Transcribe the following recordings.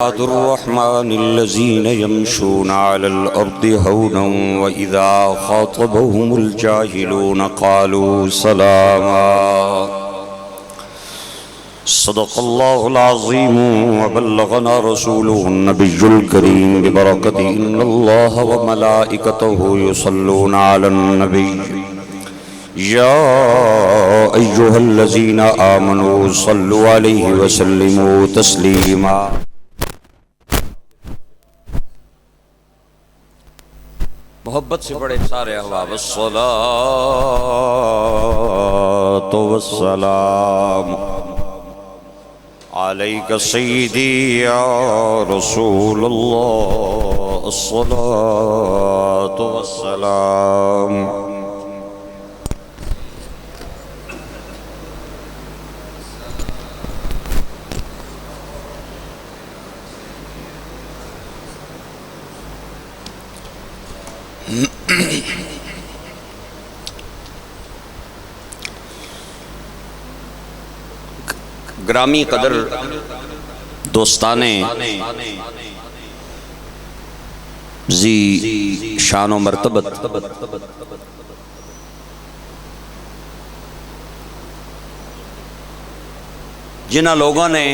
عباد الرحمن الذين يمشون على الأرض هونا وإذا خاطبهم الجاهلون قالوا سلاما صدق الله العظيم وبلغنا رسوله النبي الكريم ببركة إن الله وملائكته يصلون على النبي يا أيها الذين آمنوا صلوا عليه وسلموا تسليما محبت سے پڑھے سارے احباب الصلاۃ والسلام علیک سیدی یا رسول اللہ الصلاۃ والسلام گرامی قدر دوستانے زی شان و مرتبت جنہ لوگوں نے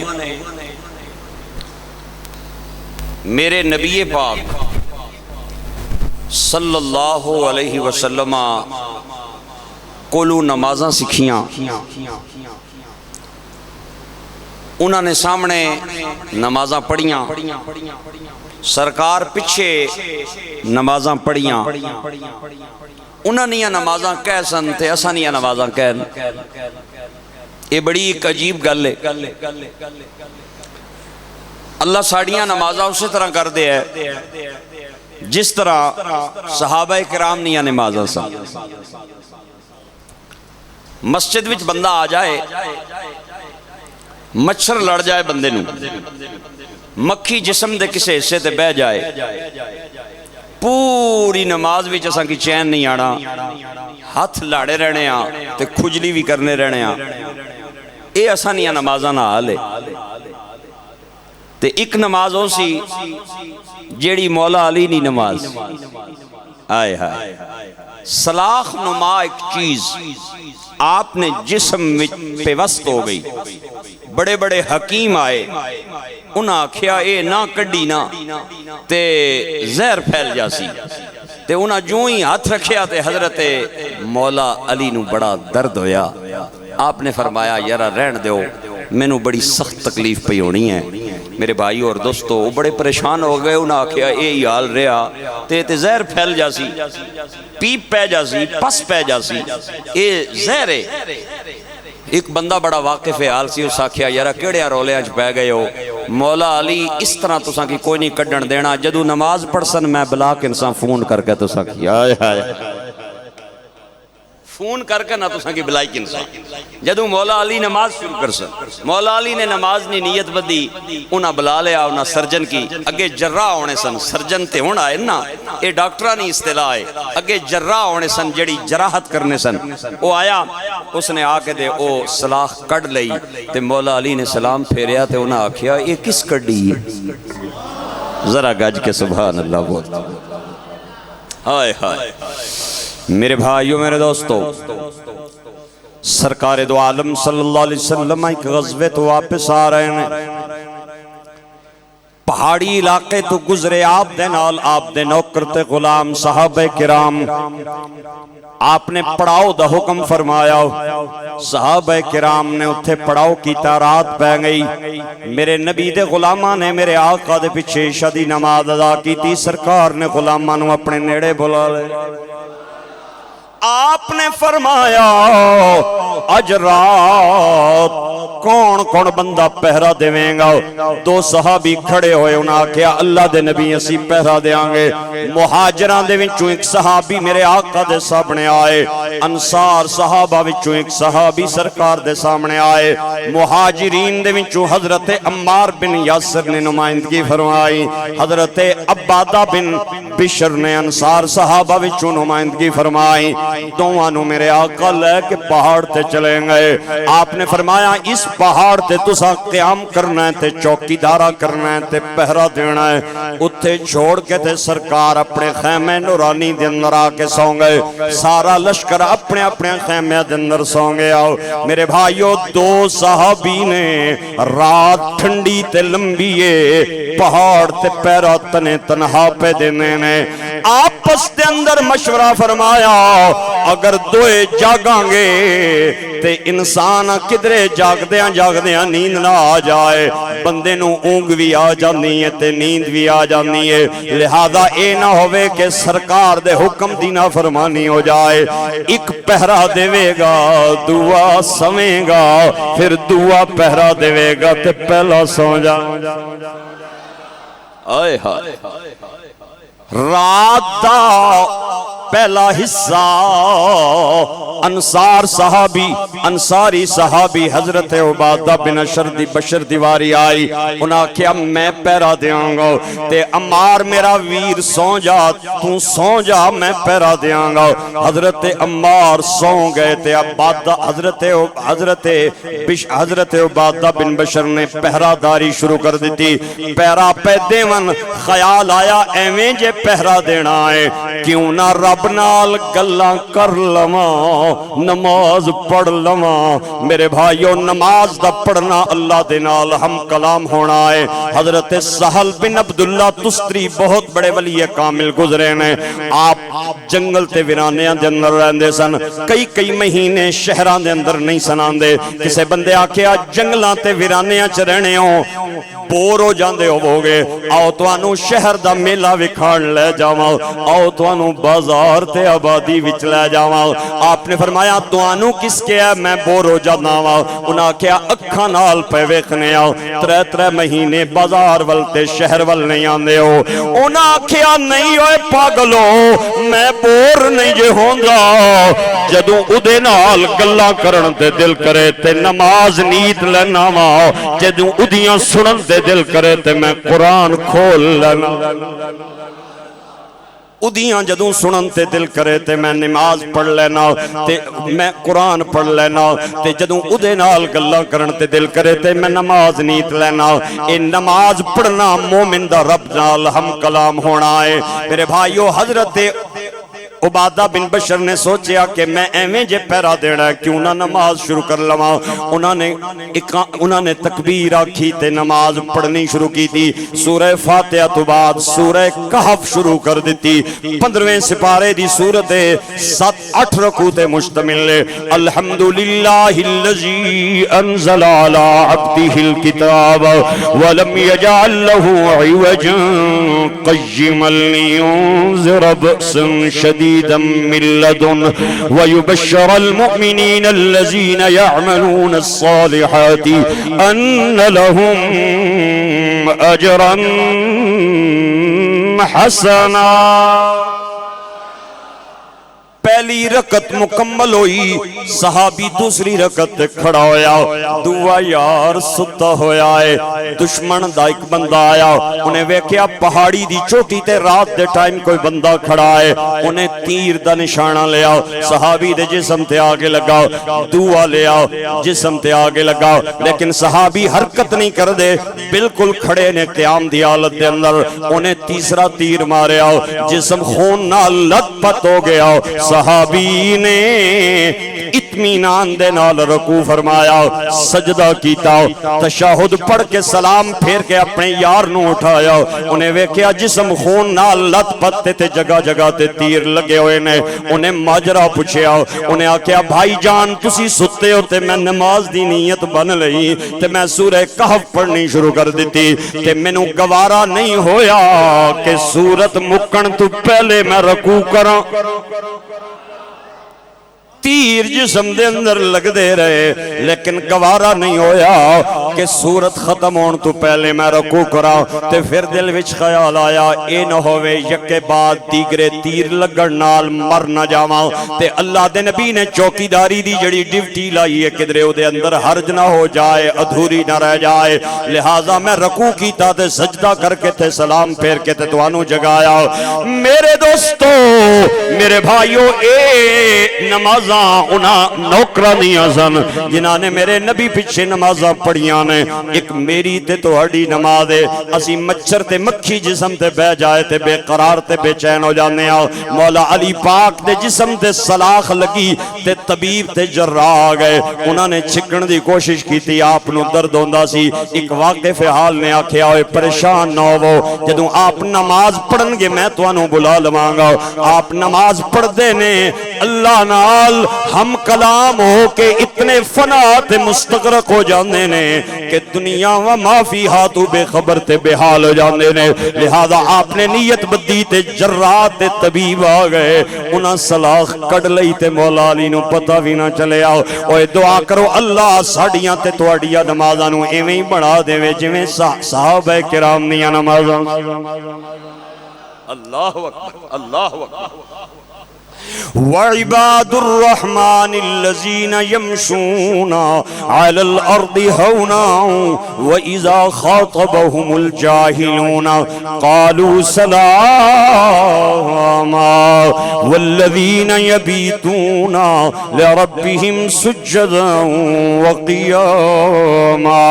میرے نبی پاک صلی اللہ علیہ وسلم کولو نمازاں سکھیاں، انہوں نے سامنے نمازاں پڑھیاں، سرکار پچھے نمازاں پڑھیاں، انہوں نے یہ نمازاں کہہ سن تے اساں نے یہ نمازاں کہن۔ یہ بڑی ایک عجیب گل ہے۔ اللہ ساڑیاں نمازاں اسی طرح کر دے ہے جس طرح صحابہ کرام نے یہ نمازاں سن۔ مسجد وچ بندہ آ جائے، مچھر لڑ جائے بندے نو، مکھی جسم دے کسے حصے تے بہ جائے، پوری نماز وچ اساں کی چین نہیں آنا، ہاتھ لاڑے رہنے ہاں تے کھجلی بھی کرنے رہنے ہاں۔ اے اساں نیا نمازاں نہ آلے تے ایک نماز ہو سی جیڑی مولا علی نی نماز، آئے ہائے سلاخ نما ایک چیز آپ نے جسم پہ وسط ہو گئی۔ بڑے بڑے حکیم آئے، انہاں آکھیا اے نہ کڈی نہ تے زہر پھیل جاسی، تے انہاں جو ہی ہاتھ رکھیا تے حضرت مولا علی نو بڑا درد ہویا۔ آپ نے فرمایا یارا رہن دیو، میں نو بڑی سخت تکلیف پہ ہونی ہے۔ میرے بھائی اور دوستو وہ بڑے پریشان ہو گئے، انہاں آکھیا اے ہی حال رہا تے زہر پھیل جاسی، پیپ پہ جاسی، پس پہ جاسی، اے زہر ہے۔ ایک بندہ بڑا واقف حال سی، اس آکھیا یارا کیڑے رولے آج پہ گئے ہو؟ مولا علی اس طرح تساں کی کوئی نہیں کڈن دینا، جدو نماز پڑھ سن میں بلا کے انسان فون کر کے تساں کی آئے آئے فون کر کے نہ تساں کی بلائی کی انسان، جدو مولا علی نماز شروع کر سن۔ مولا علی نے نماز نی نیت بدی، انہاں بلا لیا، انہاں سرجن کی، اگے جراح ہونے سن، سرجن تے ہونا ہے نا، اے ڈاکٹرہ نہیں اصطلاح ہے، اگے جراح ہونے سن جڑی جراحت کرنے سن۔ وہ آیا، اس نے آ کے دے او سلاخ کڑ لئی تے مولا علی نے سلام پھیریا تے انہاں آکھیا یہ کس کڑی ہے؟ ذرا گج کے سبحان اللہ بول۔ ہائے ہائے میرے بھائیوں میرے دوستو، سرکار دو عالم صلی اللہ علیہ وسلم ایک غزوے تو واپس آ رہے ہیں، پہاڑی علاقے تو گزرے، آپ دے نال آپ دے نوکر تے غلام صحابہ کرام، آپ نے پڑاؤ دا حکم فرمایا، صحابہ کرام نے اتھے پڑاؤ کی رات پہ گئی۔ میرے نبی دے غلامہ نے میرے آقا دے پیچھے عشاء دی نماز ادا کی تھی، سرکار نے غلامہ نو اپنے نیڑے بلا لے، آپ نے فرمایا اج رات کون کون بندہ پہرا دیویں گا؟ دو صحابی کھڑے ہوئے، انہاں کہا اللہ دے نبی اسی پہرا دیاں گے۔ مہاجران دے وچوں ایک صحابی میرے آقا دے سامنے آئے، انصار صحابہ وچوں ایک صحابی سرکار دے سامنے آئے، مہاجرین دے وچوں حضرت عمار بن یاسر نے نمائندگی فرمائی، حضرت عبادہ بن بشر نے انصار صحابہ وچوں نمائندگی فرمائی۔ دوانوں میرے آقا لے کے پہاڑ تے چلیں گئے، آپ نے فرمایا اس پہاڑ تے تسا قیام کرنا ہے تے چوکیدارا کرنا ہے تے پہرا دینا ہے، اتھے چھوڑ کے تے سرکار اپنے خیمے نورانی دے اندر آ کے سو گئے، سارا لشکر اپنے اپنے خیمے دے اندر سو گیا۔ میرے بھائیو دو صحابی نے رات ٹھنڈی تے لمبی پہاڑ تے پیرا تنے تنہا پہ دینے نے آپس دے اندر مشورہ فرمایا، اگر دوئے جاگاں گے تے انسان کدرے جاگدیاں نیند نہ آ جائے، بندے نو اونگ بھی آ جانی ہے تے نیند بھی آ جانی ہے، لہذا اے نہ ہوئے کہ سرکار دے حکم دی نافرمانی ہو جائے، ایک پہرا دے گا دعا سمیں گا، پھر دعا پہرا دے گا تے پہلا سو جا۔ آئے ہائے رات دا پہلا حصہ انصاری صحابی حضرت عبادہ بن بشر دیواری آئی، انہاں کیا میں پیرا دیاں گا تے عمار میرا ویر سو جا، تو سو جا میں پیرا دیاں گا۔ حضرت عمار سو گئے تے حضرت عبادہ بن بشر نے پہرا داری شروع کر دیتی، پیرا پہ دیون خیال آیا ایویں جے پہرا دینا ہے کیوں نہ رب نال گلاں کر لواں نماز پڑھ لواں۔ میرے بھائیو نماز دا پڑھنا اللہ دے نال ہم کلام ہونا ہے۔ حضرت سہل بن عبداللہ تستری بہت بڑے ولی کامل گزرے نے، آپ جنگل تے ویرانیاں دے اندر رہندے سن، کئی مہینے شہراں دے اندر نہیں سناندے، کسے بندے آکھیا جنگلاں تے ویرانیاں چ رہنے ہو بور ہو جاندے ہو گے، آؤ توانو شہر دا میلہ وکھاڑ لے جاواں، آؤ توانو بازار تے آبادی وچ لے جاواں۔ آپ نے فرمایا توانو کس کے ہے میں بور ہو جانا وا، انہاں کیا اکھاں نال پہ ویکھنے آ، ترے مہینے بازار ول تے شہر ول نہیں آندے ہو، انہاں کیا نہیں ہوئے پاگلو میں بور نہیں جے ہوندا، جدوں اودے نال گلاں کرن تے دل کرے تے نماز نیت لینا وا، جدوں اودیاں سنن تے دل کرے تے میں قرآن کھول لینا، ادیاں جدوں سنن تے دل کرے تے میں نماز پڑھ لینا تے میں قرآن پڑھ لینا تے جدوں ادے نال گلاں کرن تے دل کرے تے میں نماز نیت لینا۔ اے نماز پڑھنا مومن دا رب نال ہم کلام ہونا ہے۔ میرے بھائیو حضرت عبادہ بن بشر نے سوچیا کہ میں ایویں جے پیرا دینا ہے کیوں نہ نماز شروع کر لواں، انہوں نے تکبیر آکھی تے نماز پڑھنی شروع کی تھی، سورہ فاتحہ تو بعد سورہ کہف شروع کر دیتی، 15ویں سپارے دی سورت 7-8 رکوع تے مشتمل ہے۔ الحمدللہ الذی انزل علی عبدہ الکتاب ولم یجعل لہ عوجا قیما لینذر بأسا شدیدا من لدن ويبشر المؤمنين الذين يعملون الصالحات أن لهم أجرا حسنا۔ پہلی رکعت مکمل ہوئی، صحابی دوسری رکعت کھڑا ہویا، دعا یار ستا ہویا ہے، دشمن دا ایک بندہ آیا، انہیں ویکھیا پہاڑی دی چوٹی تے رات دے ٹائم کوئی بندہ کھڑا ہے، انہیں تیر دا نشانہ لیا، صحابی دے جسم تے آگے لگا، دعا لیا جسم تے آگے لگا، لیکن صحابی حرکت نہیں کر دے، بالکل کھڑے نے قیام دی حالت دے اندر، انہیں تیسرا تیر ماریا، جسم خون نہ لت پت ہو گیا، صحابی نے اطمینان دے نال رکوع فرمایا، سجدہ کیتا، تشہد پڑھ کے سلام پھیر کے اپنے یار نو اٹھایا، انہیں ویکھیا جسم خون نال لت پت تے جگہ جگہ تے تیر لگے ہوئے نے، انہیں ماجرا پوچھیا، انہیں آکھیا بھائی جان تسی ستے ہو تے میں نماز دی نیت بن لئی تے میں سورہ کہف پڑھنی شروع کر دیتی تے مینوں گوارا نہیں ہویا کہ سورت مکن تو پہلے میں رکوع کراں، تیر جسم دے اندر لگ دے رہے لیکن گوارا نہیں ہویا کہ سورت ختم ہون تو پہلے میں رکوع کرا، تے پھر دل وچ خیال آیا اے نہ ہوئے یکے بعد دیگرے تیر لگن نال مر نہ جاواں، تے اللہ دے نبی نے چوکیداری دی جڑی ڈیوٹی لائی ہے کدرے او دے اندر حرج نہ ہو جائے، ادھوری نہ رہ جائے، لہٰذا میں رکوع کیتا تے سجدہ کر کے تے سلام پھیر کے تے توانو جگایا۔ میرے دوستو میرے بھائیو اے نماز نمازاں انہاں نوکراں دیاں سن جنہاں نے میرے نبی پیچھے نمازاں پڑھیاں نے. ایک میری تے تہاڈی نماز ہے. اسی مچھر تے مکھی جسم تے بہ جائے تے بے قرار تے بے چین ہو جانے آ. مولا علی پاک دے جسم تے سلاخ لگی تے طبیب تے جراح آ گئے. انہاں نے چھکن دی کوشش کی تھی. آپ نو درد ہوندا سی. ایک واقف حال نے آکھیا ہوئے پریشان نہ ہوو, جدوں آپ نماز پڑھن گے میں تانوں بلا لواں گا. آپ نماز پڑھ دے نے اللہ نال ہم کلام ہو کے اتنے فنا تے مستغرق ہو جاندے نے کہ دنیا و ما فیہا تو بے خبر تے بے حال ہو جاندے نے. لہذا آپ نے نیت بدی تے جراح تے طبیب آ گئے. انہاں سلاخ کڈ لئی تے مولا علی نو پتہ بھی نہ چلے. آؤ اوے دعا کرو اللہ ساڈیاں تے تہاڈیاں نمازاں نو ایویں ہی بنا دے جویں صحابہ کرام دیاں نمازاں. اللہ اکبر اللہ اکبر. وعباد الرحمن الذين يمشون على الأرض هونا وإذا خاطبهم الجاهلون قالوا سلاما والذين يبيتون لربهم سجدا وقياما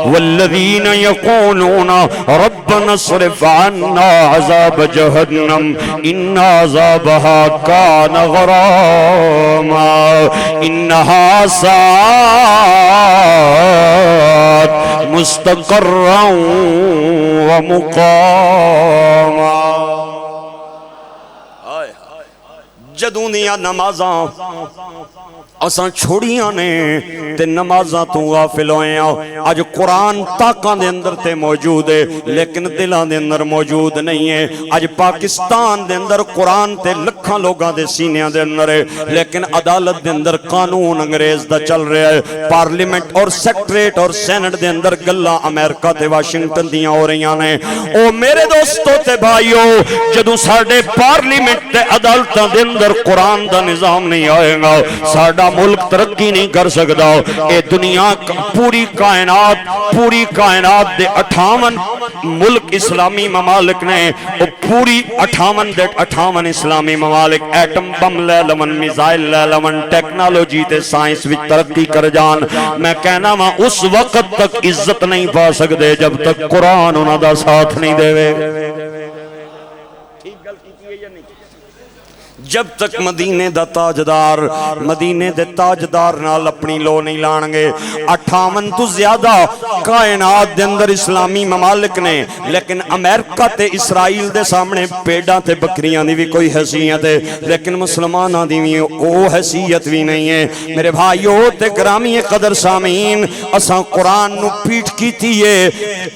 والذين يقولون ربنا اصرف عنا عذاب جهنم إن عذابها كان غراما إنها ساءت مستقرا ومقاما. جدوں دیاں نمازاں اساں چھوڑیاں نے تے نمازاں تو غافل ہوئے ہیں. آج قرآن تاکاں دے اندر تے موجود ہے لیکن دلاں دے اندر موجود نہیں ہے. آج پاکستان دے اندر قرآن تے لکھاں لوگاں دے سینیاں دے اندر ہے لیکن عدالت دے اندر قانون انگریز دا چل رہا ہے. پارلیمنٹ اور سیکٹریٹ اور سینٹ دے اندر گلاں امریکہ تے واشنگٹن دیاں ہو رہیاں نے. او میرے دوستو تے بھائیو جدوں ساڈے پارلیمنٹ تے عدالتاں دے اندر قرآن دا نظام نہیں آئے گا ساڈا ملک ترقی نہیں کر سکتا. اے دنیا پوری کائنات دے 58 ملک اسلامی ممالک نے. پوری 58 اسلامی ممالک ایٹم بم لے لون میزائل لے لون ٹیکنالوجی تے سائنس وچ ترقی کر جان. میں کہنا وا اس وقت تک عزت نہیں پا سکتے جب تک قرآن انہاں دا ساتھ نہیں دے. جب تک مدینے دا تاجدار مدینے دے تاجدار نال اپنی لو نہیں لان گے. 58 تو زیادہ کائنات دے اندر اسلامی ممالک نے لیکن امریکہ تے اسرائیل دے سامنے پیڑاں تے بکریاں دی بھی کوئی حیثیت ہے لیکن مسلماناں دی بھی او حیثیت بھی نہیں ہے. میرے بھائیو تے گرامی قدر سامعین اساں قرآن نو پیٹھ کیتی ہے.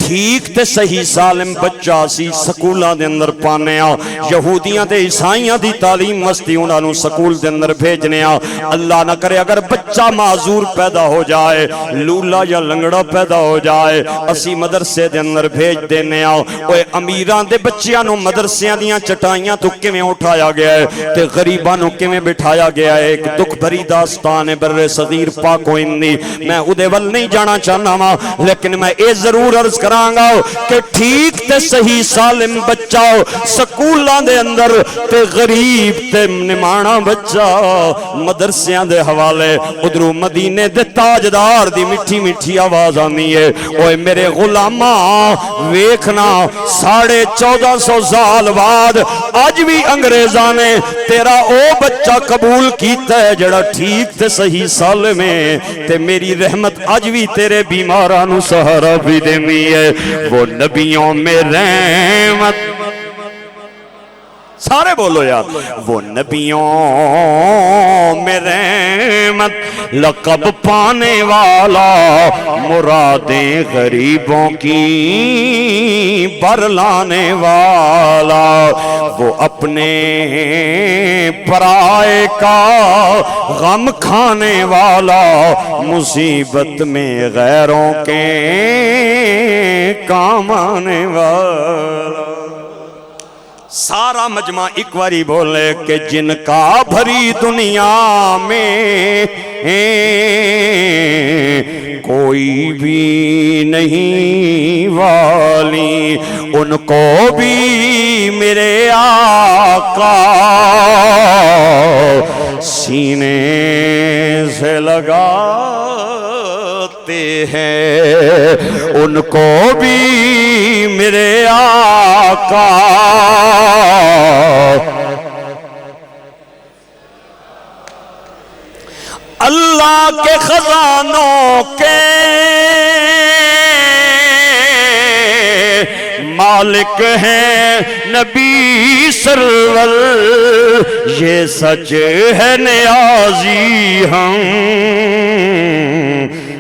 ٹھیک تے صحیح سالم بچہ سی سکولاں دے اندر پانے آ. یہودیاں تے عیسائیاں دی تعلیم مستی انہاں نو سکول دے اندر بھیجنے آ. اللہ نہ کرے اگر بچہ معذور پیدا ہو جائے لولا یا لنگڑا پیدا ہو جائے اسی مدرسے دے اندر بھیج دینے آ. اوے امیراں دے بچیاں نو مدرسیاں دیاں چٹائیاں تو کیویں اٹھایا گیا ہے تے غریباں نو کیویں بٹھایا گیا ہے. ایک دکھ بھری داستان ہے بر صغیر پاک و ہندی. میں اودے ول نہیں جانا چاہنا وا لیکن میں اے ضرور عرض کراں گا کہ ٹھیک تے صحیح سالم بچہ سکولاں دے اندر تے غریب تے نمانا بچہ مدرسیاں دے حوالے ادھروں مدینے دے تاجدار دی مٹھی مٹھی آواز آنی ہے. اوے میرے غلاماں ویکھنا 1450 سال بعد آج بھی انگریزاں نے تیرا او بچہ قبول کیتا ہے جڑا ٹھیک تے صحیح سالم ہے تے میری رحمت آج بھی تیرے بیماراں نو سہارا بھی دینی ہے. وہ نبیوں میں رحمت سارے بولو یار. وہ نبیوں میں رحمت لقب پانے والا مرادیں غریبوں کی برلانے والا وہ اپنے پرائے کا غم کھانے والا مصیبت میں غیروں کے کام آنے والا. سارا مجمع ایک واری بولے کہ جن کا بھری دنیا میں کوئی بھی نہیں والی ان کو بھی میرے آقا سینے سے لگاتے ہیں ان کو بھی میرے آقا اللہ کے خزانوں کے مالک ہیں نبی سرور، یہ سچ ہے نیازی ہم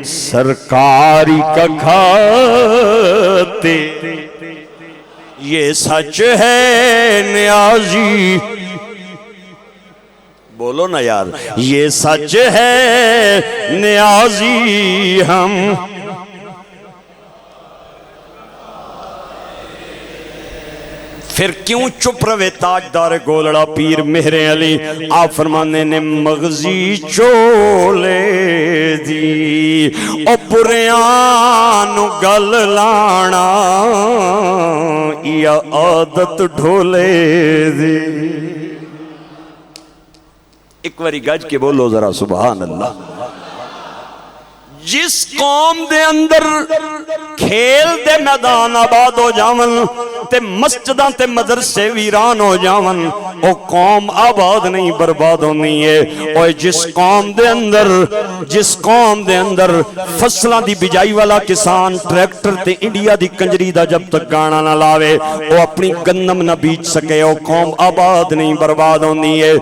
سرکاری کا کھاتے، یہ سچ ہے نیازی، بولو نا یار، یہ سچ ہے نیازی ہم۔ پھر کیوں چپ روے تاجدار گولڑا پیر مہر علی؟ آپ فرمانے نے مغزی چولے دی او پریانو گل لانا یا عادت ڈھولے دی۔ ایک واری گج کے بولو ذرا سبحان اللہ۔ جس قوم دے اندر کھیل دے میدان آباد ہو جاون تے مسجداں تے مدرسے ویران ہو جاون، او قوم آباد نہیں برباد ہونی ہے۔ اور جس قوم دے اندر فصلاں دی بجائی والا کسان ٹریکٹر تے انڈیا دی کنجری دا جب تک گانا نہ لاوے او اپنی گندم نہ بیچ سکے، او قوم آباد نہیں برباد ہونی ہے۔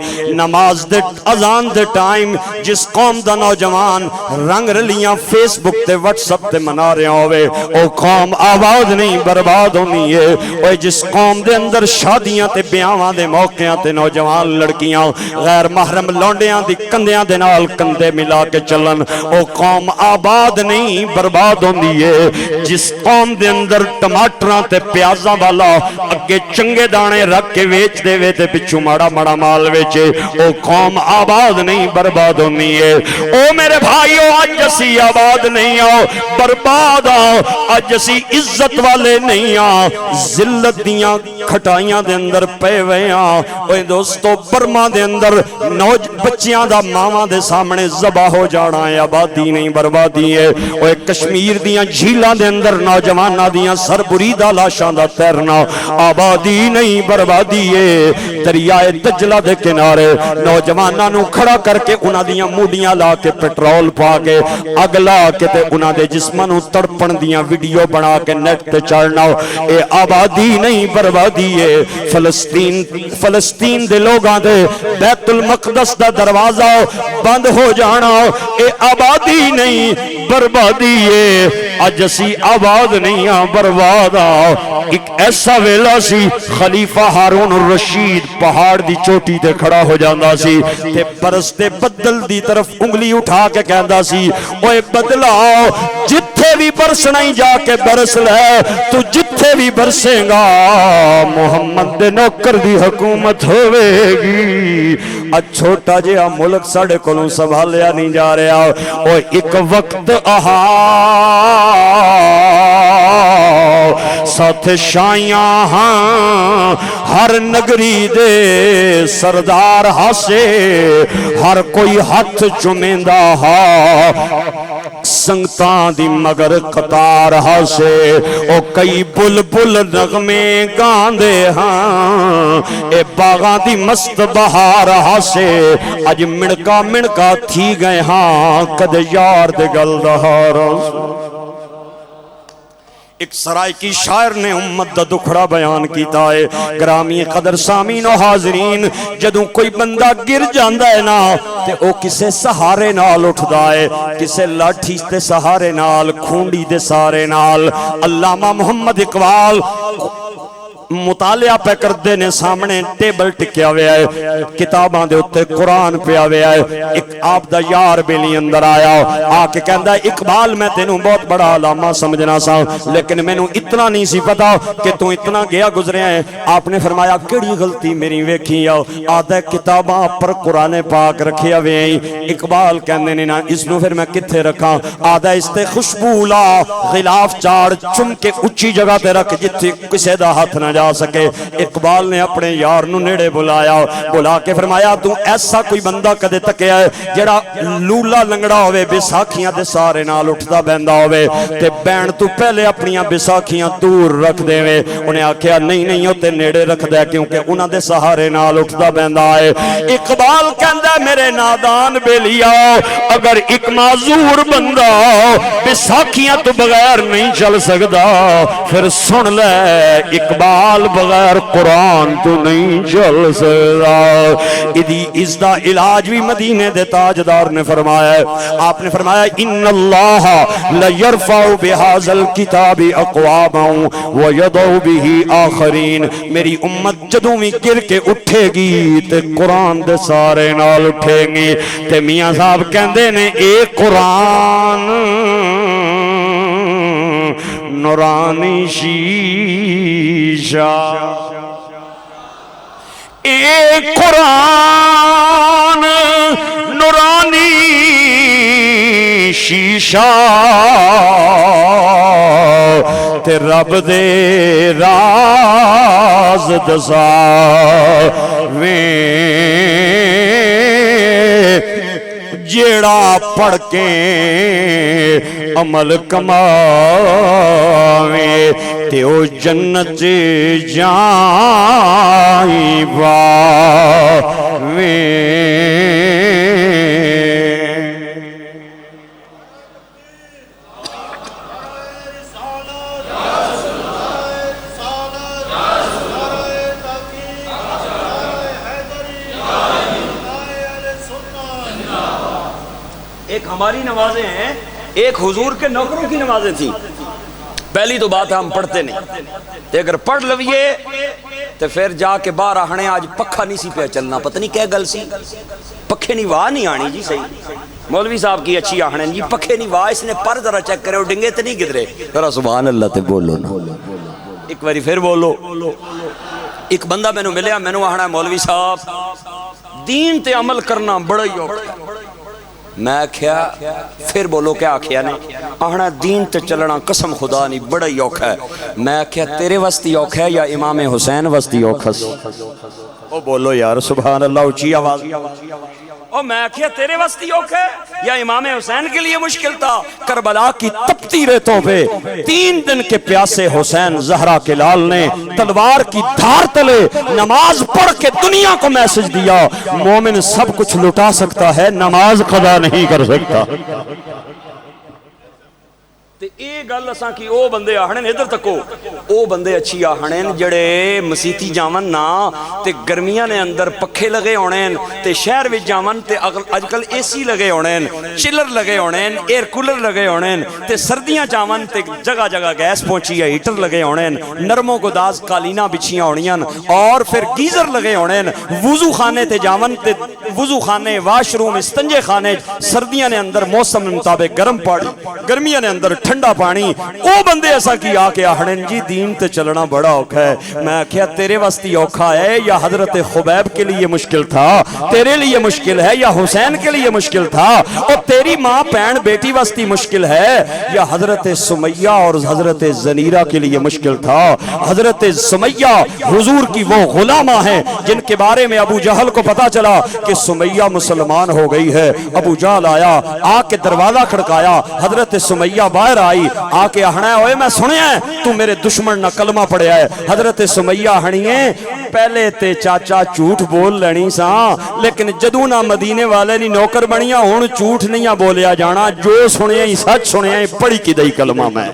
نماز دے اذان دے ٹائم جس قوم دا نوجوان رنگ رلیاں فیس بک تے واٹس اپ تے منا رہے ہوئے، او قوم آباد نہیں برباد ہونی ہے۔ اور جس قوم دے اندر شادیاں تے بیاواں دے موقعاں تے نوجوان لڑکیاں غیر محرم لونڈیاں دی کندیاں دے نال کندے ملا کے چلن، او قوم آباد نہیں برباد ہوندی ہے۔ جس قوم دے اندر ٹماٹراں تے پیازاں والا اگے چنگے دانے رکھ کے ویچ دے وے تے پچھو ماڑا ماڑا مال ویچے، او قوم آباد نہیں برباد ہوندی ہے۔ او میرے بھائیو، آج اسی آباد نہیں آؤ، برباد آؤ، آج اسی عزت والے نہیں آؤ، ذلت دیاں کھٹائیاں دے اندر پے ہوئے آؤ۔ اوہ دوستو، برما دے اندر بچیاں دا ماما دے سامنے ذبح ہو جانا ہے، آبادی نہیں بربادی ہے۔ اوہ کشمیر دیاں جھیلاں دے اندر نوجواناں دیاں سر بریدہ لاشاں دا تیرنا، آبادی نہیں بربادی ہے۔ دریائے دجلہ دے کنارے نوجواناں نو کھڑا کر کے انہاں دیاں موڈیاں لا کے پیٹرول پا کے اگلا کے تے انہاں دے جسمانوں تڑپن دیاں ویڈیو بنا کے نیٹ تے چڑھنا، اے آبادی نہیں بربادی ہے۔ فلسطین دے لوگاں دے بیت المقدس دا دروازہ بند ہو جانا، اے آبادی نہیں بربادی ہے۔ اج اسی آباد نہیں ہاں، برباد آ۔ ایک ایسا ویلا سی خلیفہ ہارون الرشید پہاڑ دی چوٹی تے کھڑا ہو جاندا سی تے برستے بدل دی طرف انگلی اٹھا کے کہندا سی، اوے بدلا جتھے بھی برسنا ہی جا کے برس لے، تو جتھے بھی برسے گا محمد دے نوکر دی حکومت ہوئے گی۔ اج چھوٹا جہا ملک ساڑے کولوں سنبھالیا نہیں جا رہا، اور ایک وقت آہا ساتھ شائیاں ہاں ہر نگری دے سردار ہاسے، ہر کوئی ہاتھ چمیندہ ہاں سنگتاں دی مگر قطار ہاسے، او کئی بلبل نغمے گاندے ہاں اے باغاں دی مست بہار ہاسے، اج منکا منکا تھی گئے ہاں کد یار دے گل دہارا۔ ایک سرائی کی شاعر نے امت دا دکھڑا بیان کیتا ہے۔ گرامی قدر سامین و حاضرین، جدوں کوئی بندہ گر جاندہ ہے نا تے او کسے سہارے نال اٹھدا ہے، کسے لاٹھی تے سہارے نال، کھونڈی دے سہارے نال۔ علامہ محمد اقبال مطالعہ پہ کردے نے سامنے ٹیبل ٹکیا ہویا ہے، کتاباں دے اتے قرآن پہ آویا ہے۔ ایک آپ دا یار بیلی اندر آیا، آکے کہندہ اقبال میں تینوں بہت بڑا علامہ سمجھنا سا، لیکن میں نو اتنا نہیں سی پتا کہ تو اتنا گیا گزرے ہیں۔ آپ نے فرمایا کڑی غلطی میری ویکھی آؤ، آدھے کتاباں پر قرآن پاک رکھیا ہوئے ہیں۔ اقبال کہندے نے نا اس نو پھر میں کتھے رکھاں، آدھے اس تے خوشبو لا غلاف چاڑ چم کے اچھی جگہ تے رکھ جتھے کسے دا ہاتھ نہ جا جا سکے۔ اقبال نے اپنے یار نو نیڑے بلایا، بلا کے فرمایا تو ایسا کوئی بندہ کدے تکیا ہے جڑا لولا لنگڑا ہوئے بیساکھیاں دے سارے نال اٹھدا بیندا ہوئے تے بین تو پہلے اپنیاں بیساکھیاں دور رکھ دے وے؟ انہیں آکھیا نہیں نہیں ہوتے نیڑے رکھ دے کیونکہ انہاں دے سہارے نال اٹھدا بیندا ہے۔ اقبال کہندا میرے نادان بیلیا اگر ایک معذور بندہ بیساکھیاں تو بغیر نہیں چل سکدا پھر سن لے اقبال بغیر قرآن تو نہیں چل سکدا۔ ادی اس دا علاج بھی مدینے دے تاجدار نے فرمایا ہے۔ آپ نے فرمایا ان اللہ لیرفع بہذا الکتاب اقواما ویضع بہ آخرین، میری امت جدوں بھی گر کے اٹھے گی تے قرآن دے سارے نال اٹھے گی۔ تے میاں صاحب کہندے نے اے قرآن نورانی شیشہ، اے قرآن نورانی شیشہ تے رب دے راز دساویں، جیڑا پڑھ کے عمل کماویں تے او جنت جائیں باویں۔ ایک ہماری نمازیں ہیں، ایک حضور کے نوکروں کی نمازیں تھیں۔ پہلی تو بات ہے ہم پڑھتے نہیں، تے اگر پڑھ لویے تو پھر جا کے باہر آہنے آج پکھا نہیں سی پہ چلنا، پتہ نہیں کیا گل سی، پکھے نہیں واہ نہیں آنی جی صحیح۔ مولوی صاحب کی اچھی آہنے جی پکھے نہیں واہ، اس نے پر ذرا چیک کرے وہ ڈنگے تے نہیں گدرے، ذرا سبحان اللہ تے بولو نا، ایک باری پھر بولو۔ ایک بندہ میں نے ملیا، میں نے آہنا مولوی صاحب دین تے عمل کرنا بڑا ہی اوکھا ہے۔ میں کیا پھر بولو کیا آکھیا نے؟ آہنا دین تے چلنا قسم خدا نہیں بڑا ہی اوکھا ہے۔ میں کیا تیرے وستی اوکھا ہے یا امام حسین وستی اوکھا سی؟ او بولو یار سبحان اللہ اونچی آواز۔ او میں کیا تیرے وستی اوکھا ہے یا امام حسین کے لیے مشکل تھا؟ کربلا کی تپتی ریتوں پہ 3 دن کے پیاسے حسین زہرا کے لال نے تلوار کی دھار تلے نماز پڑھ کے دنیا کو میسج دیا، مومن سب کچھ لٹا سکتا ہے نماز قضا نہیں کر سکتا۔ تے اے گل اساں کی او بندے آہنے ادھر تکو، او بندے اچھی آہنے جڑے مسیتی جاون نا تے گرمیاں نے اندر پکھے لگے ہونے تے شہر وچ جاون تے اج کل اے سی لگے ہونے، چلر لگے ہونے، ایئر کولر لگے ہونے تے سردیاں جاون تے جگہ جگہ گیس پہنچی ہے، ہیٹر لگے ہونے، نرمو گداز قالیناں بچھیاں ہونیاں اور پھر گیزر لگے ہونے، وضو خانے تے جاون تے وضو خانے واش روم استنجے خانے سردیاں نے اندر موسم مطابق گرم پانی، گرمیاں نے اندر ٹھنڈا پانی۔ او بندے ایسا کیا کہ آہنن جی دین تے چلنا بڑا اوکھا ہے۔ میں کیا تیرے واسطے اوکھا ہے یا حضرت خبیب کے لیے مشکل تھا؟ تیرے لیے مشکل ہے یا حسین کے لیے مشکل تھا؟ اور تیری ماں پین بیٹی واسطے مشکل ہے یا حضرت سمیہ اور حضرت زنیرہ کے لیے مشکل تھا؟ حضرت سمیہ حضور کی وہ غلامہ ہیں جن کے بارے میں ابو جہل کو پتا چلا کہ سمیہ مسلمان ہو گئی ہے۔ ابو جہل آیا، آ کے دروازہ کھڑکایا، حضرت سمیہ باہر آئی، آ کے آہنا ہے اوئے میں سنیا ہے تو میرے دشمن نہ کلمہ پڑھیا ہے۔ حضرت سمیہ آہنی ہے پہلے تے چاچا جھوٹ بول لینی سا لیکن جدوں نہ مدینے والے نہیں نوکر بنیا ہون جھوٹ نہیں بولیا جانا، جو سنیا ہی سچ سنیا ہی پڑھی کی دئی کلمہ میں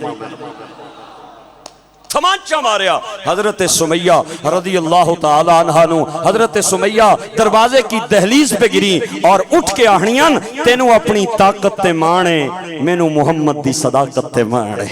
تمانچہ ماریا۔ حضرت سمیہ رضی اللہ تعالیٰ عنہ نو حضرت سمیہ دروازے کی دہلیز پہ گری اور اٹھ کے آہنیاں تینوں اپنی طاقت تے مانے مینوں محمد دی صداقت تے مانے۔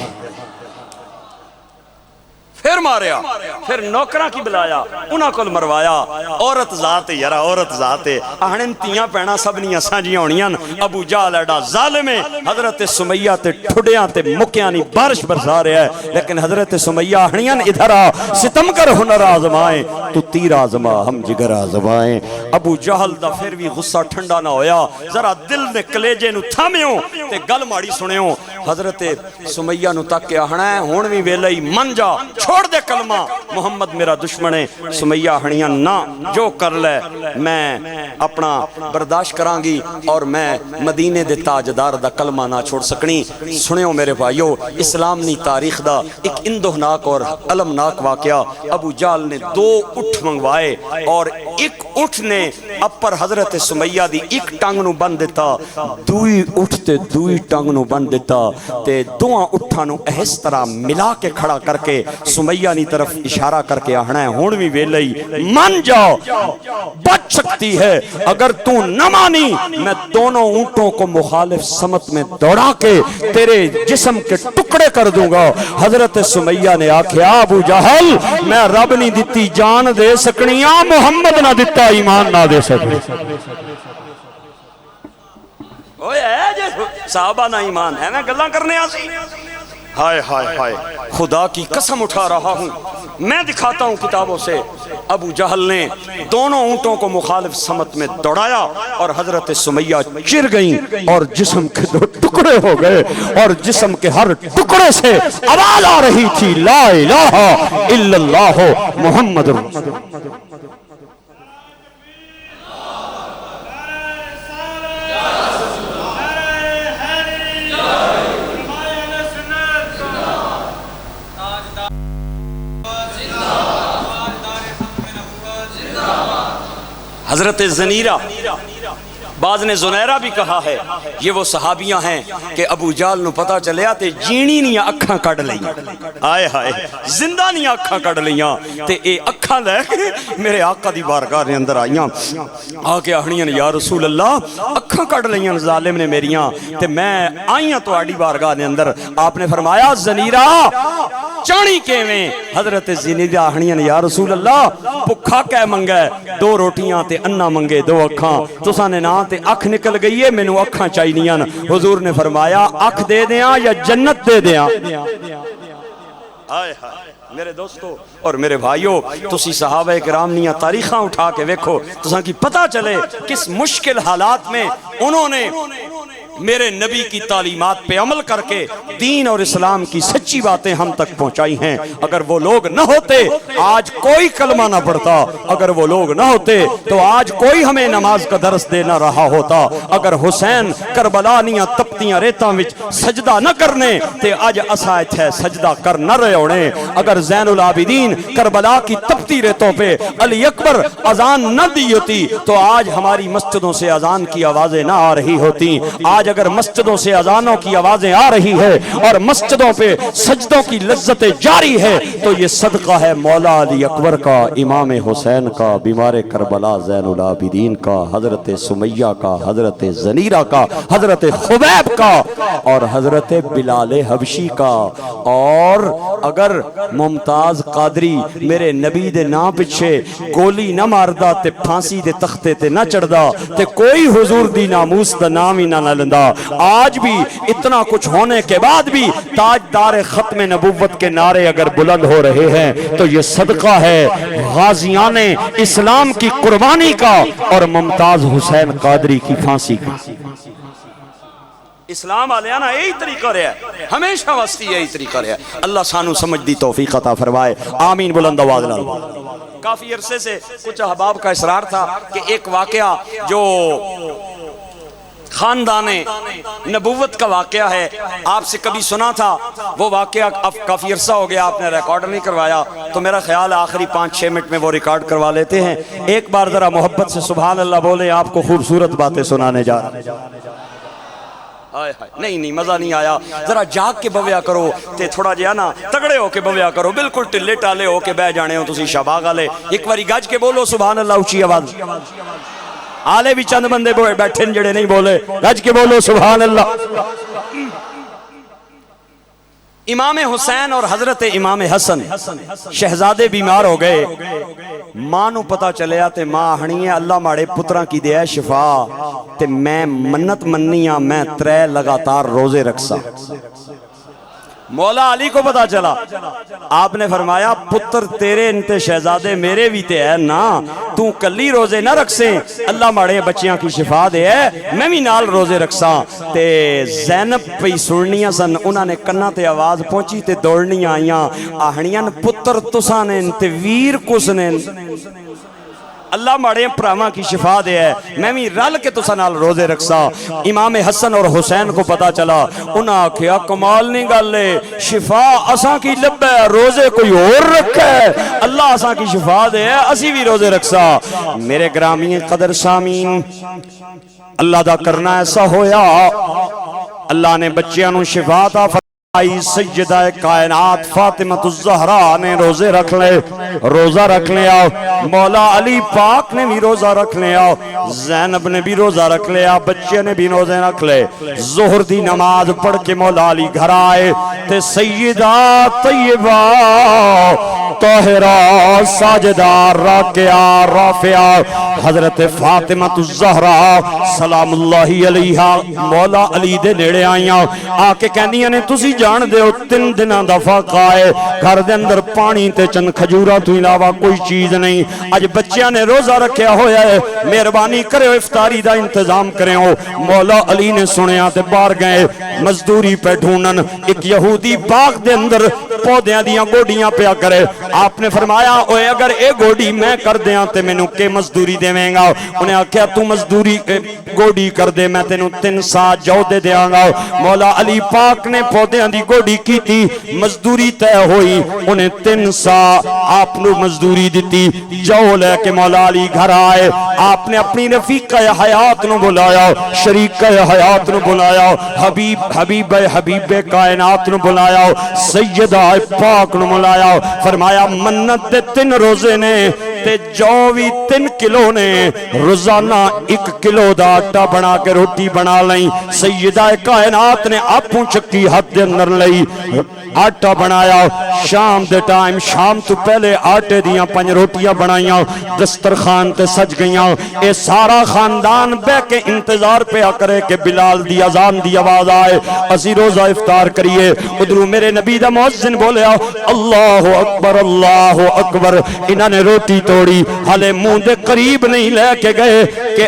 پھر ماریا، پھر نوکرہ کی بلایا، انہاں کل مروایا۔ عورت ذات یرا عورت ذات آہنن تیاں پینا سب نہیں سانجیاں ہونیاں۔ ابو جہل ایڈا ظالم ہے، حضرت سمیہ تے ٹھڈیاں تے مکیاں نہیں بارش برسا رہا ہے لیکن حضرت سمیہ آہنیاں ادھر آ ستم کر ہنر آزمائیں تو تیر آزما ہم جگر آزمائیں۔ ابو جہل دا پھر بھی غصہ ٹھنڈا نہ ہویا، ذرا دل نے کلیجے نو تھامیوں تے گل ماڑی سنیوں۔ حضرت سمیہ نو تک کے آہنا ہے ہون بھی ویلے ہی من جا چھوڑ دے کلمہ محمد میرا دشمن ہے سمیہ ہنیاں نہ جو کر لے میں اپنا برداشت کران گی اور میں مدینے دے تاجدار دا کلمہ نہ چھوڑ سکنی سنیو میرے بھائیو اسلام نی تاریخ دا ایک اندہناک اور علمناک واقعہ ابو جہل نے 2 اٹھ منگوائے اور ایک اٹھ نے اپر حضرت سمیہ دی ایک ٹنگ نو بند دیتا دوئی اٹھ تے دوئی ٹنگ نو بند دیتا تے دوہاں اٹھاں نو اس طرح ملا کے کھڑا کر کے سمیہ نی طرف اشارہ کر کے آہنا ہے ہون بھی ویلئی مان جاؤ بچ سکتی ہے اگر تو نہ مانی میں دونوں اونٹوں کو مخالف سمت میں دوڑا کے تیرے جسم کے ٹکڑے کر دوں گا حضرت سمیہ نے آکھیا ابو جہل میں رب نہیں دیتی جان دے سکنیاں محمد نہ دیتا ایمان نہ دے سکنی اوہ اے جے صحابہ نہ ایمان ہے میں گلہ کرنے آسی ہائے ہائے ہائے خدا کی قسم اٹھا رہا ہوں میں دکھاتا ہوں کتابوں سے ابو جہل نے دونوں اونٹوں کو مخالف سمت میں دوڑایا اور حضرت سمیہ چر گئیں اور جسم کے 2 ٹکڑے ہو گئے اور جسم کے ہر ٹکڑے سے آواز آ رہی تھی لا الہ الا اللہ محمد رسول حضرت زنیرہ بعض نے زنیرہ بھی کہا ہے یہ وہ صحابیاں ہیں کہ ابو جہل نو پتا چلیا تے جینی نہیں اکھاں کڑ لئیاں آئے ہائے زندہ نہیں اکھاں کڑ لئیاں تے اے اکھاں لے کے میرے آقا دی بارگاہ نے اندر آئیاں آکے آہنیاں یا رسول اللہ اکھاں کڑ لئیاں ظالم نے میریاں تے میں آئیاں تو آڑی بارگاہ نے اندر آپ نے فرمایا زنیرہ چانی کے میں حضرت زنیرہ آہنیاں یا رسول اللہ پکھا کہہ منگے 2 روٹیاں تے انہ منگے 2 اکھاں تو سانے نا تے اکھ نکل گئی ہے میں نو اکھاں چاہی نہیں آنا حضور نے فرمایا اکھ دے دیاں یا جنت دے دیاں آئے میرے دوستو اور میرے بھائیو تسی صحابہ کرام نیاں تاریخاں اٹھا کے ویکھو تساں کی پتہ چلے کس مشکل حالات میں انہوں نے میرے نبی کی تعلیمات پہ عمل کر کے دین اور اسلام کی سچی باتیں ہم تک پہنچائی ہیں اگر وہ لوگ نہ ہوتے آج کوئی کلمہ نہ پڑھتا اگر وہ لوگ نہ ہوتے تو آج کوئی ہمیں نماز کا درس دے نہ رہا ہوتا اگر حسین کربلا نیاں تپتیاں ریتاں وچ سجدہ نہ کرنے تے آج اسائت ہے سجدہ کر نہ رہے ہونے اگر زین العابدین کربلا کی تپتی ریتوں پہ علی اکبر اذان نہ دی ہوتی تو آج ہماری مسجدوں سے اذان کی آوازیں نہ آ رہی ہوتی آج اگر مسجدوں سے اذانوں کی آوازیں آ رہی ہے اور مسجدوں پہ سجدوں کی لذتیں جاری ہے تو یہ صدقہ ہے مولا علی اکبر کا امام حسین کا بیمار کربلا زین العابدین کا حضرت سمیہ کا حضرت زنیرہ کا حضرت خبیب کا اور حضرت بلال حبشی کا اور اگر ممتاز قادری میرے نبی دے نام پچھے گولی نہ ماردا تے پھانسی دے تختے تے نہ چڑھدا تے کوئی حضور دی ناموس دا نام ہی نہ لندا آج بھی اتنا کچھ ہونے کے بعد بھی تاجدار ختم نبوت کے نعرے اگر بلند ہو رہے ہیں تو یہ صدقہ ہے غازیان اسلام کی قربانی کا اور ممتاز حسین قادری کی پھانسی کا اسلام آلیانا یہی طریقہ رہا ہے ہمیشہ واسطی یہی طریقہ رہا ہے اللہ سانو سمجھ دی توفیق عطا فرمائے آمین بلند آواز نال کافی عرصے سے کچھ احباب کا اصرار تھا کہ ایک واقعہ جو خاندان نبوت کا واقعہ ہے آپ سے کبھی سنا تھا وہ واقعہ اب کافی عرصہ ہو گیا آپ نے ریکارڈ نہیں کروایا تو میرا خیال آخری 5-6 منٹ میں وہ ریکارڈ کروا لیتے ہیں ایک بار ذرا محبت سے سبحان اللہ بولے آپ کو خوبصورت باتیں سنانے جا رہا نہیں مزہ نہیں آیا ذرا جاگ کے بویا کرو تے تھوڑا جہا نا تگڑے ہو کے بویا کرو بالکل ٹلے ٹالے ہو کے بہ جانے ہو تسی شاباغ والے ایک باری گج کے بولو سبحان اللہ اونچی آواز آلے بھی چند بندے بیٹھے جڑے نہیں بولے گج کے بولو سبحان اللہ امام حسین اور حضرت امام حسن شہزادے بیمار ہو گئے ماں نو پتا چلیا تے ماں ہنی ہے اللہ ماڑے پتراں کی دے شفا تے میں منت مننیاں میں 3 لگاتار روزے رکھسا مولا علی کو پتا چلا، آپ نے فرمایا پتر تیرے انتے شہزادے میرے بھی تے ہے نا، تو کلی روزے نہ رکھ سے، اللہ ماڑے بچیاں کی شفا دے ہے، میں بھی نال روزے رکھساں۔ تے زینب پہ سننیاں سن، انہاں نے کناں تے آواز پہنچی تے دوڑنیاں آئیاں، آہنیاں پتر تساں نے تے ویر کس نے، اللہ ماڑے پراواں کی شفا دے ہے، میں بھی رل کے تساں نال روزے رکھسا۔ امام حسن اور حسین کو پتا چلا، انہاں کیا کمال نہیں گل ہے، شفا اساں کی لبے روزے کوئی اور رکھے، اللہ اساں کی شفا دے ہے، اسی بھی روزے رکھسا۔ میرے گرامی قدر سامین، اللہ دا کرنا ایسا ہویا، اللہ نے بچیاں نو شفا عطا فرمائی۔ سیدہ کائنات فاطمہ الزہرا نے روزے رکھ لے، روزہ رکھ لیا، مولا علی پاک نے بھی روزہ رکھ لیا، زینب نے بھی روزہ رکھ لیا، بچے نے بھی روزے رکھ لے۔ ظہر دی نماز پڑھ کے مولا علی گھر آئے تے سیدہ طیبہ طاہرہ ساجدہ راکعہ رافعہ حضرت فاطمہ الزہرا سلام اللہ علیہا مولا علی دے نیڑے آئیاں، آ کے کہندیاں نے تسی جان دے ہو 3 دناں دا فاقہ ہے، گھر دے اندر پانی تے چند کھجوراں تو علاوہ کوئی چیز نہیں، اج بچیاں نے روزہ رکھیا ہویا ہے، مہربانی کرے ہو افطاری دا انتظام کرے ہو۔ مولا علی نے سنیا تے باہر گئے مزدوری پہ ڈھونڈن، ایک یہودی باغ دے اندر پودیاں دیاں گوڈیاں پیا کرے، آپ نے فرمایا اوے اگر اے گوڈی میں کر دیاں تے مینوں کے مزدوری دیویں گا؟ انہیں آکھیا تو مزدوری گوڈی کر دے میں تینوں 3 سا جو دے دیاں گا۔ مولا علی پاک نے پودیاں دی گوڈی کی تھی، مزدوری طے ہوئی، انہیں 3 سا آپ نو مزدوری دیتی، جو لے کے مولا علی گھر آئے، آپ نے اپنی رفیقہ حیات نو بلایا، شریکہ حیات نو بلایا، حبیب کائنات نو بلایا، سیدہ پاک نو بلایا، فرمایا منت دے 3 روزے نے تے جو بھی 3 کلو نے، روزانہ 1 کلو دا آٹا بنا کے روٹی بنا لیں۔ سیدہ کائنات نے اپوں چکی ہاتھ دے اندر لئی، آٹا بنایا، شام دے ٹائم شام تو پہلے آٹے دیاں 5 روٹیاں بنائیاں، دسترخوان تے سج گئیاں، اے سارا خاندان بے کے انتظار پہ کرے کہ بلال دی اذان دی آواز آئے، اسی روزہ افطار کریے۔ ادھروں میرے نبی دا مؤذن بولیا اللہ اکبر اللہ اکبر، انہاں نے روٹی توڑی، حالے منہ دے قریب نہیں لے کے گئے کہ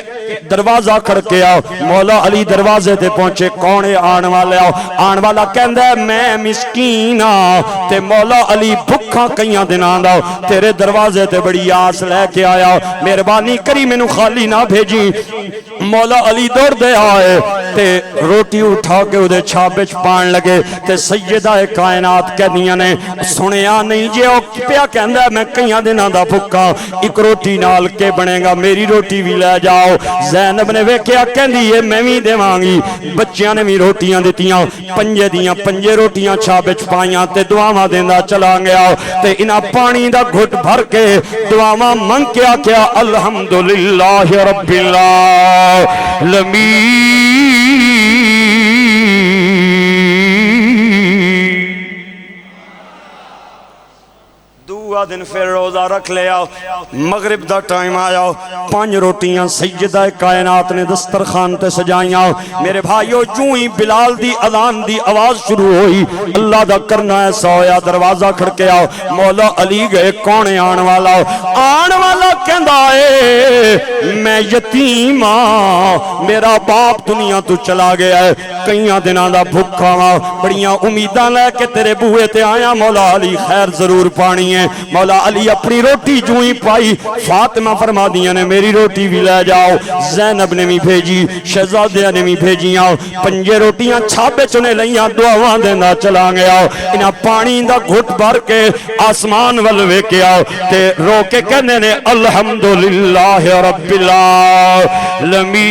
دروازہ کھڑکیا، مولا علی دروازے تے پہنچے، کون ہے آن والا؟ آن والا کہندا ہے میں مسکین ہاں تے مولا علی بھکھا کئیاں دناں دا تیرے دروازے تے بڑی آس لے کے آیا، مہربانی کری مینوں خالی نہ بھیجی۔ مولا علی دوڑ دے آئے تے روٹی اٹھا کے اودے چھاپے چ پان لگے تے سیدہ کائنات کہندیاں نے سنیا نہیں جے او پیا کہندا میں کئیاں دناں دا بھکھا، ایک روٹی نال کے بنے گا، میری روٹی بھی لے جاؤ۔ زینب نے ویکھیا کہندی ہے میں بھی دیواں گی، بچیاں نے بھی روٹیاں دتیاں، 5 روٹیاں چھاپے چ پائیاں تے دعاواں دیندا چلا گیا تے انہاں پانی دا گھٹ بھر کے دعاواں منگ کے آکھیا الحمدللہ رب العالمین۔ دوسرا دن پھر روزہ رکھ لیا، مغرب دا ٹائم آیا، 5 روٹیاں سیدہ کائنات نے دسترخوان تے سجائیاں۔ میرے بھائیو جوں ہی بلال دی اذان دی آواز شروع ہوئی، اللہ دا کرنا ایسا ہویا، دروازہ کھڑکیا، مولا علی گئے، کون ہے آن والا؟ آن والا کہندا اے میں یتیم ہاں، میرا باپ دنیا تو چلا گیا ہے، کئیاں دناں دا بھکھا ہاں، بڑیاں امیداں لے کے تیرے بوئے تے آیا، مولا علی خیر ضرور پانی ہے۔ مولا علی اپنی روٹی جو ہی پائی، فاطمہ فرما دیا نے میری روٹی بھی لے جاؤ، زینب نے بھی بھیجی، شہزادیاں نے بھی بھیجیاں، 5 روٹیاں چھاپے چنے لئیاں، دعاواں دینا چلا گیا، انہاں پانی دا گھٹ بھر کے آسمان والوے کیا تے رو کے کہنے نے الحمدللہ رب العالمین۔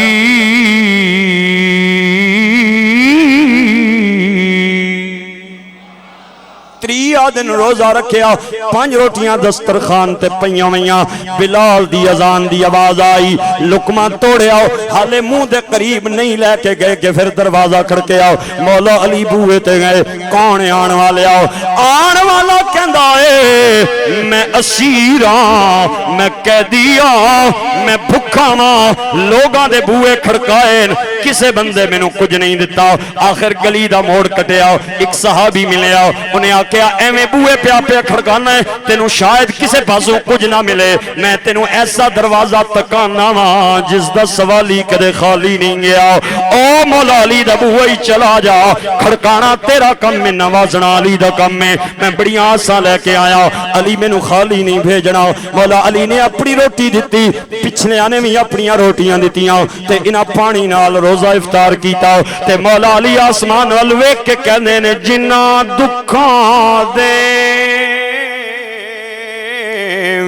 دن روزہ رکھیا، 5 روٹیاں دسترخوان تے پئیاں ویاں، بلال دی اذان دی آواز آئی، لقمہ توڑیا، حالے منہ دے قریب نہیں لے کے گئے کہ پھر دروازہ کھڑکیا، مولا علی بوئے تے گئے، کون ہے آن والے؟ آن والا کہندا اے میں اسیر ہاں، میں قیدی ہاں، میں بھکھا ہاں، لوگاں دے بوئے کھڑکائے کسے بندے میں نو کچھ نہیں دیتا. آخر گلی دا موڑ کٹیا, ایک صحابی ملیا, انہیں آکیا ایویں بوئے پیا پیا کھڑکانا ہے, تینوں شاید کسے پاسوں کچھ نہ ملے, میں تینوں ایسا دروازہ تکانا وا جس دا سوالی کدے خالی نہیں گیا. او مولا علی دا بوئے چلا جا, کھڑکانا تیرا کم میں, نوازنا علی دا کم میں بڑی آساں لے کے آیا, علی میں نو خالی نہیں بھیجنا. مولا علی نے اپنی روٹی دیتی, پچھلے آنے میں اپنی روٹیاں دیتیاں, تے انہاں پانی نال روزہ افطار کیتا. تے مولا علی آسمان وال ویکھ کے کہندے نے جنہ دکھاں دے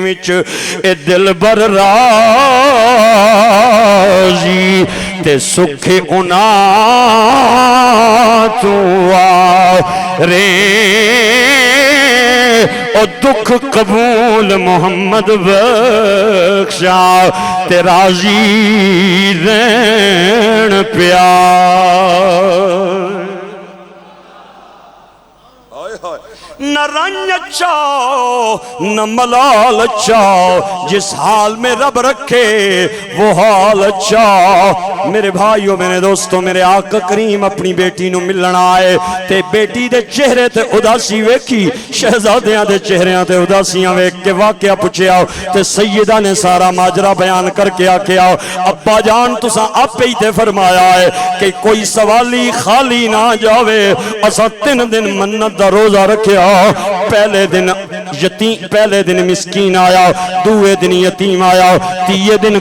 وچ اے دل بر راضی, تے سکھ انہاں تو رے او دکھ قبول محمد بخشا, تے راضی رہن پیار. نہ رنج چاو نہ ملال چاو, جس حال میں رب رکھے وہ حال چاو. میرے بھائیوں میرے دوستوں, میرے آقا کریم اپنی بیٹی نو ملنا آئے, تے بیٹی دے چہرے تے اداسی ویکھی, شہزادیاں دے چہریاں تے اداسیاں ویکھ کے واقعہ پوچھیا. تے سیدہ نے سارا ماجرا بیان کر کے آکھیا ابا جان تساں آپ ہی تے فرمایا ہے کہ کوئی سوالی خالی نہ جاوے. اساں 3 دن منت دا روزہ رکھیا, پہلے دن مسکین آیا, دوے دن یتیم آیا, تیے دن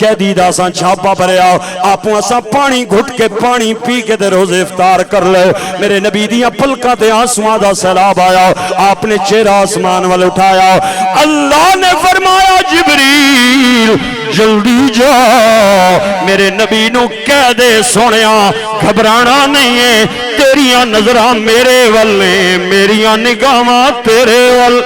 قیدی دا ساں چھاپا بھریا. آپوں اساں پانی گھٹ کے پانی پی کے دے روزے افطار کر لے. میرے نبی دیاں پلکاں تے آنسواں دا سیلاب آیا, آپ نے چہرہ آسمان وال اٹھایا. اللہ نے فرمایا جبریل جلدی جا, میرے نبی نو کہہ دے سونیا گھبرانا نہیں ہے, تیریاں نظراں میرے والے, میریاں نگاہاں تیرے وال.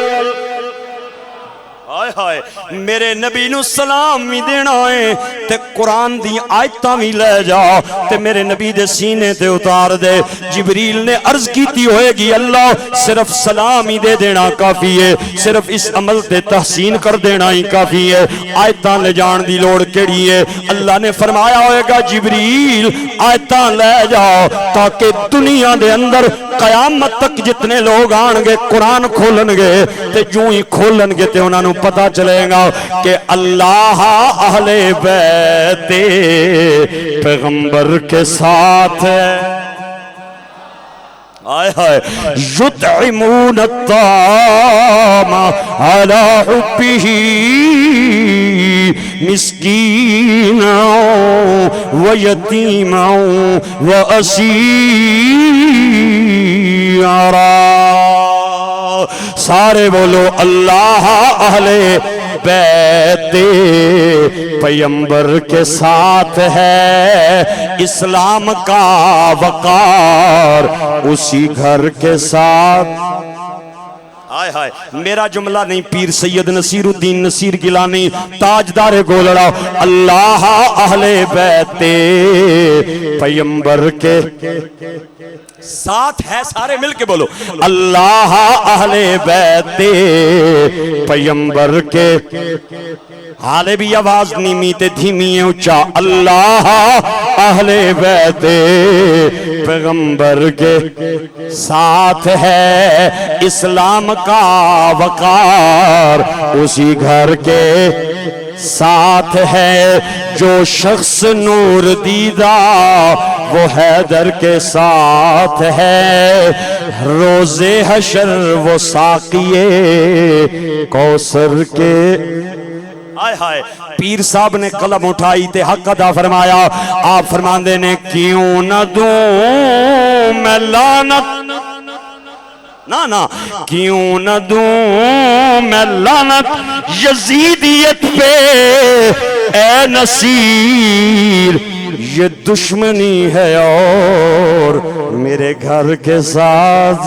میرے نبی نو سلام بھی دینا ہے, تے قرآن دی آیتاں بھی لے جا, تے میرے نبی دے سینے تے اتار دے. جبریل نے عرض کیتی ہوئے گی اللہ صرف سلام ہی دے دینا کافی ہے, صرف اس عمل تے تحسین کر دینا ہی کافی ہے, آیتاں لے جان دی لوڑ کیڑی ہے. اللہ نے فرمایا ہوئے گا جبریل آیتاں لے جاؤ, تاکہ دنیا دے اندر قیامت تک جتنے لوگ آن گے قرآن کھولن گے, تے جو ہی کھولن گے تے انہاں نو پتہ چلے گا کہ اللہ اہل بیت پیغمبر کے ساتھ ہے. آئے ہائے یطعمون الطعام علی حبہ مسکینا و یتیما و اسیرا. سارے بولو اللہ اہل بیت پیغمبر کے ساتھ ہے, اسلام کا وقار اسی گھر کے ساتھ. آئے ہائے میرا جملہ نہیں, پیر سید نصیر الدین نصیر گیلانی تاجدار گولڑا. اللہ اہل بیت پیغمبر کے ساتھ ہے, سارے مل کے بولو اللہ اہل بیت پیغمبر کے. حالے بھی آواز نیمی تے دھیمی ہے اچھا, اللہ اہل بیت پیغمبر کے ساتھ ہے, اسلام کا وقار اسی گھر کے ساتھ ہے. جو شخص نور دیدہ وہ حیدر کے ساتھ ہے, روز حشر وہ ساقیے کوثر کے. آئے ہائے پیر صاحب نے قلم اٹھائی تے حق ادا فرمایا. آپ فرماندے نے کیوں نہ دوں میں لعنت, نا کیوں نہ دوں میں لعنت یزیدیت پہ اے نصیر, یہ دشمنی ہے اور میرے گھر کے ساتھ.